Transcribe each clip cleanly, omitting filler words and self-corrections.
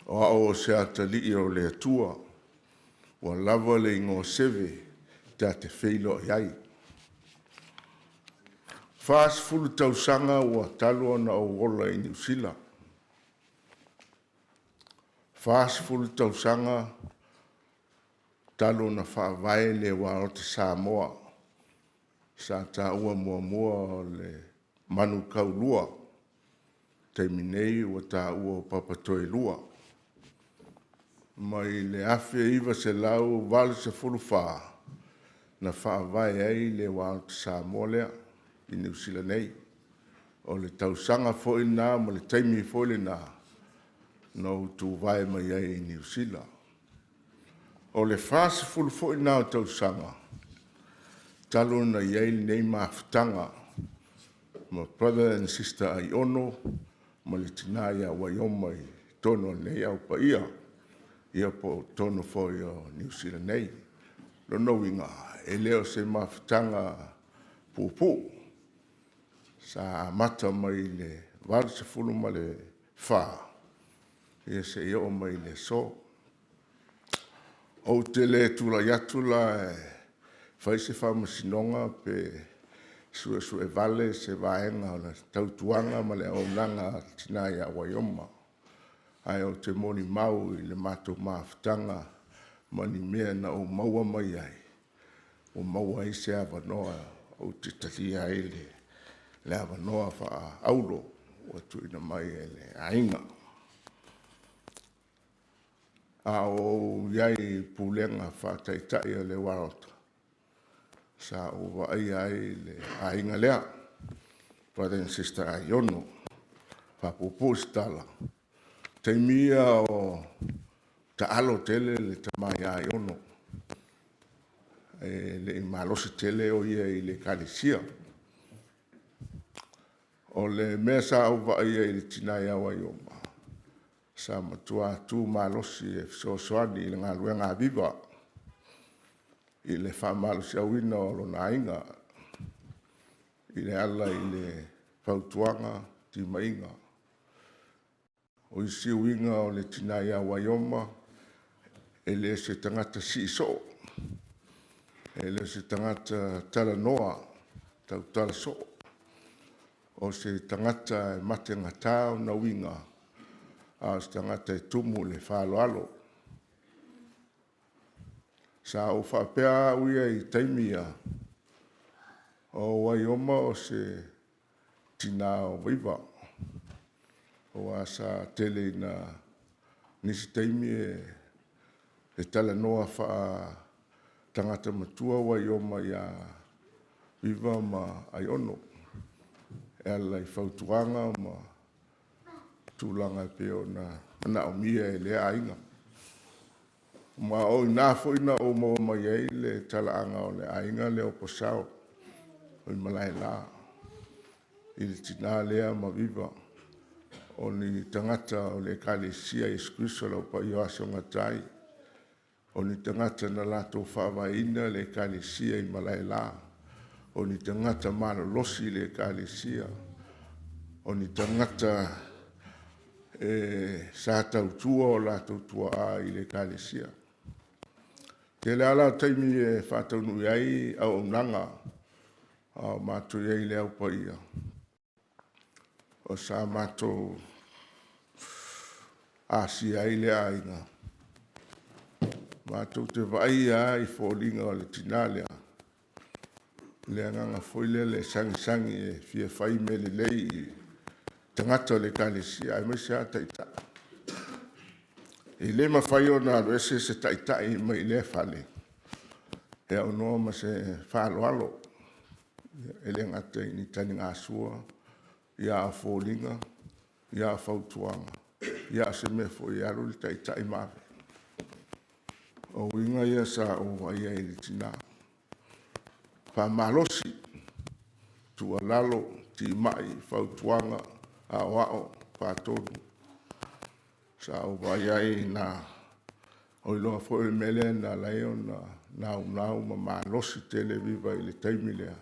o se atali o le atua, o lava le ingo seve, te feilo iai. Fas fulu tausanga ua talo na o wola i New Zealand. Fas fulu tausanga talo na whaavae le wa o te Samoa. Sa ta ua mua le manu kaulua. Te minei ua ta ua papatoi lua. Mai le afe iwa se lau wale se fulu wha. Na whaavae ai le wa o te Samoa lea. I New Zealand nei. O le tausanga fo ina ma le taimi fo ina. No tu vai mai ai i New Zealand. O le fase fulu fo ina o tausanga. Talo na iei nei maafutanga. Ma brother and sister ai ono. Ma le tina ia Waioma i tono nei au pa ia. Ia po tono fo i o New Zealand nei. Lono winga. E leo se maafutanga pupu. Sa mata mai le wale se fulu ma le wha. Ia se ia o mai le so. O te le tula iatula fai se wha masinonga pe sue vale se vaenga o na tautuanga ma le aunanga tina ia Waioma. Ai o te moni mau i le mato maafutanga mani mea na o maua mai ai. O maua i se avanoa o te talia ele. Le avanoa wha aulo o tuina mai ele ainga. A o iai pulenga wha taitai o le warota. Sa o vai ai le ainga lea. Brother and sister ai ono. Wha pupus tala. Te mia o ta alo tele le tamai ai ono. Le malosi tele o ia i le kalisia. O le mesa au vai ai le tinai a Waioma. Sa matua tu malosi e soani i le ngā lue ngā viva. I le wha malosi au ina o lo na inga. I le ala i le pautuanga ti mainga. O isi uinga o le tinai a Waioma. E le se tangata si so. E le se tangata tala noa. Tau tala so. O se tangata mate ngatau na uinga. A se tangata e tumu le whalo alo. Sa o whapea uia i taimia. O Waioma o se tina o viva. O asa tele na nisi taimi e tala noa wha tangata matua Waioma ia viva ma ai ono. E ala i whautuanga ma tūlanga peo na o mia e lea ainga. Ma o ina fo ina o mo mai ei le talaanga o le ainga le o posao. O i malai la. I le tina lea ma viva. O ni tangata o le kalesia i skriso lau pa i oasio ngatai. O ni tangata na lato whawaina le kalesia i malai la. O ni tangata malo losi le kalesia. O ni tangata sa tautua o la tautua a i le kalesia. Te le ala taimi e whātaunu iai au unanga au mātou iai le au paia. O sa mātou asi ai le ainga. Mātou te vai ai fōlinga o le tinalea. Le anganga foile le sangi e fia whai me le lei tangata le kalesia ai mese a taita. I le mawhai o nā rese se taitai mai le whale. E au noa ma se whalo alo. E le ngata i ni tani ngā sua. Ia a fōlinga. Ia a whautuanga. Ia a se me fo i aru le taitai mawe. O inga ia sa o vai ai le tina. Wha malosi. Tua lalo ti mai whautuanga. A wao whātonu. Sa o vai ai na o iloa fo e mele na leo na nau ma malosi tele viva i le taimi lea.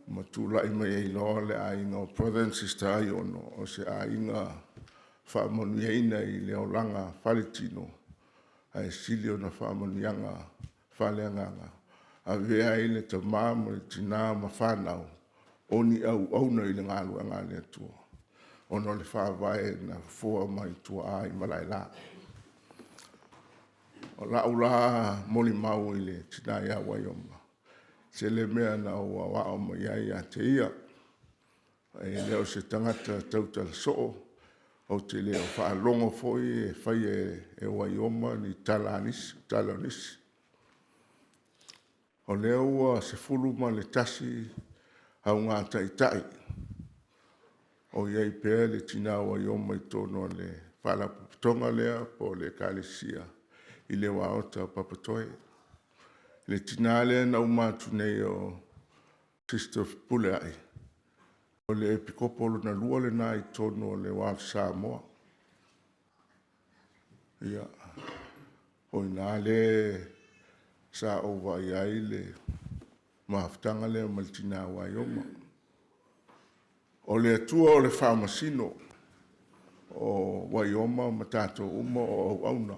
Ma tūlai mai e iloa le a inga o brother and sister ai ono o se a inga whaamanuiaina I leo langa whaletino. Ai sili o na whaamanuianga whaleanganga. A vea I le ta māma le tina ma whanau. Oni au na I le ngāluanga le atua. Ono le whawai na fua mai tua ai malai la. O la ula moli mau I le tina ia Waioma. Se le mea na ua wao ma ia te ia. E leo se tangata tauta soo. O te leo whaalongo foi e whai e Waioma ni talanis. O leo ua se fuluma le tasi au ngā taitai. O iei pēr le tina Waioma I tono le whalaputonga lea po le kālesia I le waota papatoe. Le tina lea na umatu nei o Sister Puleai. O le pikopolo na lua le nā I tono le wā Samoa. Ia. O ina le sa o waiai le maafutanga le maltina Waioma. O le atua o le whamasino o Waioma matato uma o auna.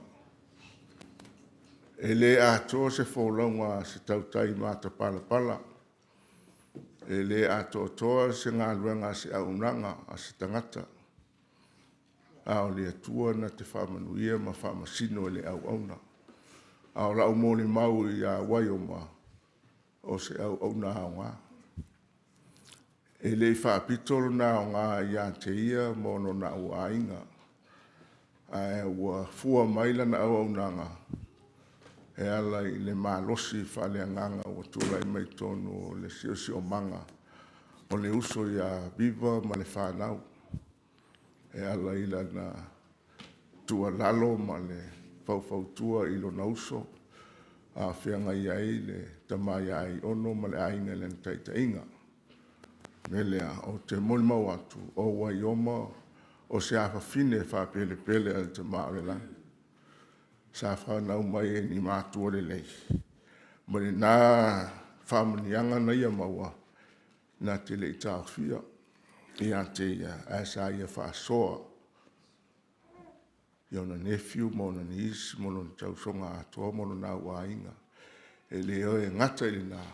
E le ato se wholaunga se tautai mata pala pala. E le ato toa se ngā luenga se aunanga a se tangata. A o le atua na te whamanuia ma whamasino le au auna. A o lau mōli mau I a Waioma o se au auna aunga. E le whaapitolo na aunga I a te ia mono na ua ainga. A e ua fua maila na au aunanga. E ala I le malosi whaleanganga o tūlai mai tonu le siosi o manga. O le uso I a viva ma le whanau. E ala I na tua lalo ma le whauwhautua I lo na uso. A whianga I ai le tamai ai ono ma le ainga le taitainga. Melea o te molimau atu o Waioma o se awhawhine whapele pele al te maarelanga. Sa whanau mai e ni mātua le lei. Mare nā whamanianga na ia maua, nā te le i tāwhia, I a te ia, a sa ia whaasoa. Ia na nephew, mona niece, mona tausonga atoa, mona nā wainga. E leo e ngata I nā,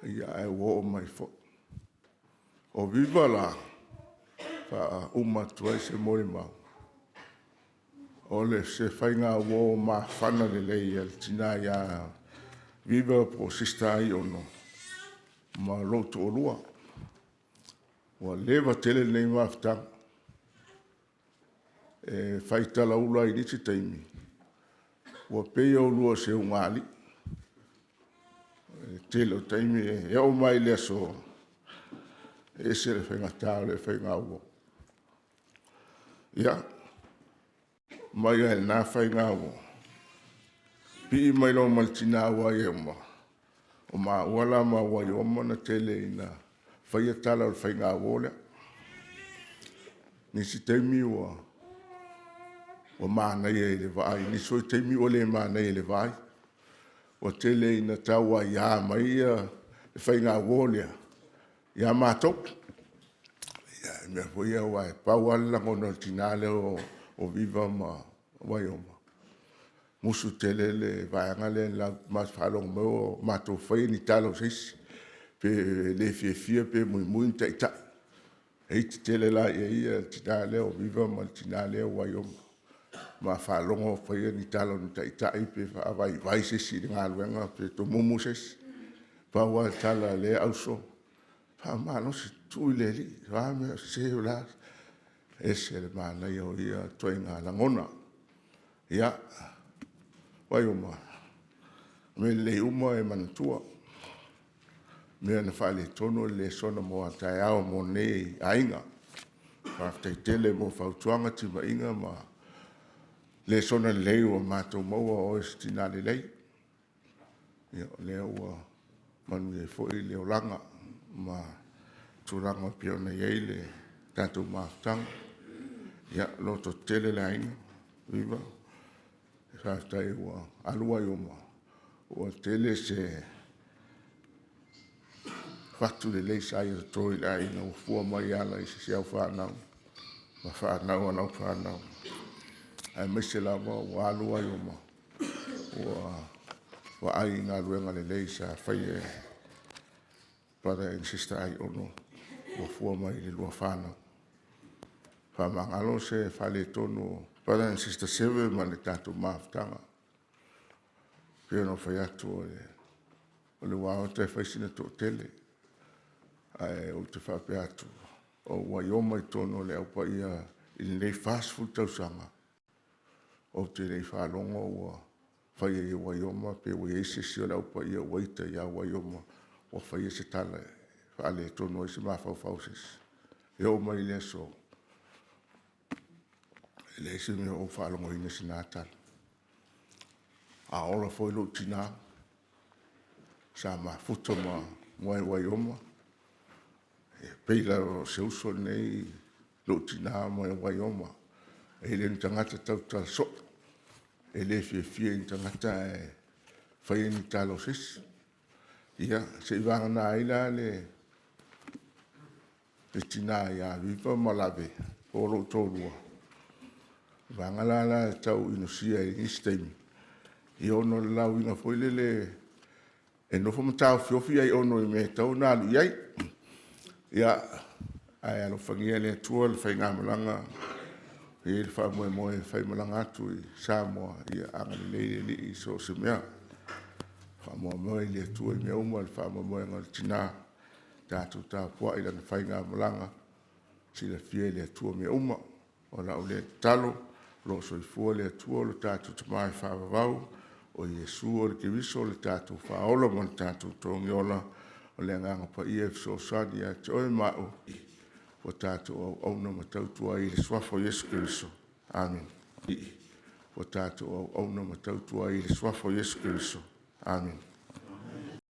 ia e wo mai fo. O viva la, wha umatua se mori mau. O le se whainga wo ma whana le lei al tina ia viva po sista I ono. Ma loto o lua. Wa lewa tele nei mafta. E whaitala ula I riti taimi. Wa pei o lua se ungali. Tele o taimi e o mai le so. E se le whainga tau le whainga uo. Ia. Mai e nā whainga uo. Pi mai lo maltina Waioma. O ma wala ma Waioma na tele ina whaiatala o whainga uo lea. Nisi teimi ua. O mānei e le vai. Niso I teimi o le mānei e le vai. O tele ina taua ia mai e whainga uo lea. Ia mātou. Ia mea whaia wai. Pauala ngono tinale o viva ma Waioma. Musu tele le vaianga le la mas whalong mo mātou whai ni talo sisi. Pe le fia pe mui tai. Eiti tele la ia tinale o viva ma tinale o Waioma. Ma whalongo whai ni talo ni tai pe vai sisi ngā luenga pe to mumu sisi. Paua tala le auso. Mano si tui le li. Rame se la. Ese le mana o ia toi ngā langona. Ia. Waioma. Me le uma e manatua. Me ana whale tono le sona mo atai ao mo nei ainga. Whaftai tele mo whautuanga tima inga ma le sona leo mātou maua o estina le lei. Ia leo manu e foi leo langa ma turanga pio na iei tātou mātanga. Ia loto tele le ainga. Viva. Whaftai ua alua Ioma. Ua tele se whatu le lei sai o toi le ainga o fua mai ala I se siau whanau. ma whanau anau whanau. Ai mese lava wa alua i oma. Wa ai ngā ruenga le lei sa whaie brother and sister ai ono. Wa fua mai le lua whanau. Whamangalo se whale tonu brother and sister sewe ma le tātou maafutanga. Pia no whai atu o le wao te whaisina tō tele. Ai o te whape atu. O waioma i tono le aupa ia i nei fast food tausanga. O te nei whalongo ua whaia i waioma pe ua eise si o le aupa ia waita ia waioma o whaia se tala whaale tono i se mawhau fausis. E o mai le so. Le se me o whalongo ina si nātala. A ola foi lo tina. Sa ma futo ma waioma. Peila o se uso nei lo tina mo e waioma. E le tangata tauta so. E le fie in tangata e whaia ni talo sis. Ia, se iwanga na ila le tina ia viva malawe. O lo tōrua. Iwanga la tau inosia e nisteimi. I ono le lau inga foi le e nofo matau fiofi ai ono i me tau nā lu iai. Ia, ai alo whangia le atua le whai ngā malanga. I le wha moe whai malanga atu i Samoa. Ia angani leile li i so se mea. Wha moe le atua i mea uma le wha moe ngal tina. Tātou tā pua i lana whai ngā malanga. Si le fia le atua mea uma. O lau le talo. Lo so i fua le atua le tātou tamai whawawau. O Yesu o le kiriso le tātou whaola mo le tātou tongi ola o le nganga pa i so sani a te oi mao o tātou au na matautua i le swafo Yesu kiriso. Amen. O tātou au na matautua i le swafo Yesu kiriso. Amen.